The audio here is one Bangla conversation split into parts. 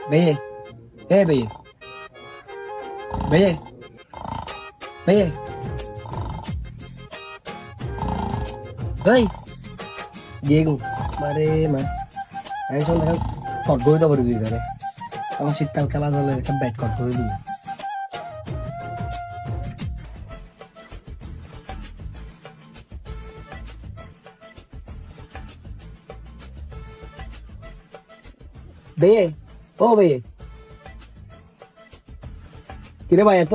भैया ए भैया भैया भैया Diego mare ma এই সময় দেখেন কট করে তো করবি ঘরে আমার শীতকাল খেলা চলে একটা ব্যাট কট করে দিবি বেয়ে ও বেয়ে কিরে ভাই এত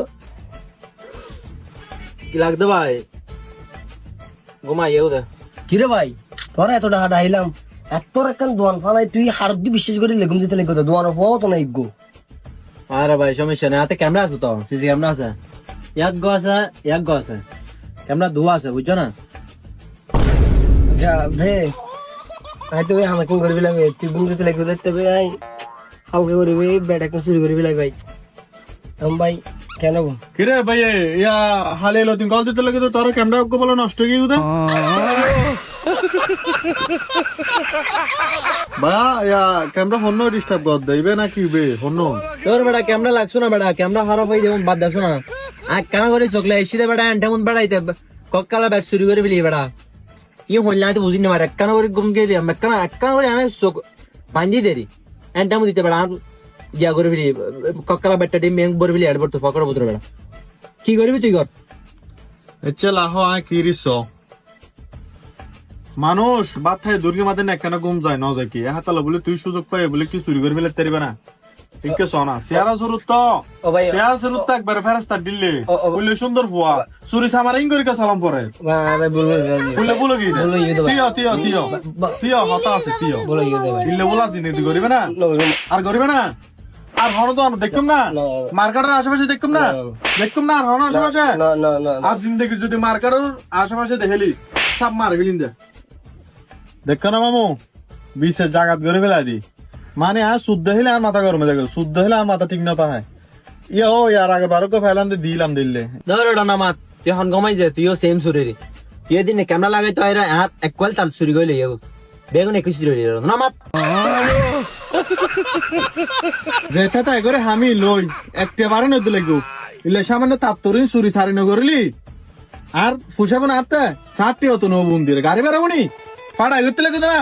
কি লাগতো ভাই ঘুমাই ওদের কিরে ভাই তোরা এত ডাহা ডাইলাম এত রাখান দোয়ান ফালাই তুই হারদি বিশ্বাস করে লেগুম যেতে লেগে দোয়ান হওয়া তো না ইগো আরে ভাই সমস্যা নেই হাতে ক্যামেরা আছে তো সিসি ক্যামেরা আছে এক গো আছে ক্যামেরা ধোয়া আছে বুঝছো না যা ভে আই তুই আমাকে করবি লাগে তুই গুম যেতে লেগে দেখতে ভাই আই হাউকে করবি ব্যাট একটা চুরি করবি লাগে ভাই ভাই কেন গো কিরে ভাই ইয়া হালে এলো তুমি কল দিতে লাগে তো তোর ক্যামেরা ওকে বলো নষ্ট হয়ে গিয়ে ভাইয়া ইয়া ক্যামেরা হন্য ডিস্টার্ব কর দেবে না কি বে হন্য তোর বেটা ক্যামেরা লাগছো না বেটা ক্যামেরা খারাপ হয়ে যেমন বাদ দাসো না আর কেন করে চোখলে এসে বেটা এমন বেড়াইতে কক্কালা ব্যাট চুরি করে ফেলি বেটা কি হইলে তো বুঝিনি মার একখানা করে ঘুম গেলি একখানা করে আমি চোখ পাঞ্জি দেরি এমন দিতে বেটা আর ইয়া করে ফেলি কক্কালা ব্যাটটা দিয়ে মেং বরে ফেলি এডবর তো ফকর বুতরে বেটা কি করবি তুই কর চল আহো আয় কি রিস মানুষ বাদ থাকে দুর্গে মাঝে না কেন ঘুম যায় না যায় কি হাতালা বলে তুই সুযোগ পাই বলে কি চুরি করে ফেলে তারিবে না ঠিক সোনা চেয়ারা শুরুত তো ও ভাই চেয়ারা শুরুত তো একবার ফেরাস্তা দিল্লি বললে সুন্দর ফুয়া চুরি সামারিং করে সালাম পরে ভাই বলবো বললে বলো কি বলো ইয়ে দে ভাই তিয় হতা আছে তিয় বলো ইয়ে দে ভাই ইল্লে বলা জিনে তুই করিবে না আর করিবে না আর হন তো দেখুম না মার্কেটের আশেপাশে দেখুম না আর হন আশেপাশে না না না আর জিন্দগি যদি মার্কেটের আশেপাশে দেখেলি সব মার ফেলিন দে দেখো না মামু বিশে জাগাত করে ফেলা দি মানে আর শুদ্ধ হলে আর মাথা গরমে দেখো শুদ্ধ হলে আর মাথা ঠিক না হয় ইয়া ও ইয়ার আগে বারো কে ফেলান দিলাম দিল্লে ধর ওটা না মাত তুই এখন ঘুমাই যে তুইও সেম চুরি তুই দিন ক্যামেরা লাগাই তো এরা হাত এক কোয়াল তাল চুরি করলে বেগুন একই চুরি হইল না মাত যেটা তাই করে আমি লই একটা বারে নদী লাগো ইলে সামান্য তার তরিন চুরি সারি নগরলি আর ফুসাবো না আত্মা সাতটি হতো নৌ বন্দিরে গাড়ি বেড়াবনি পাড়াই করতে লাগে না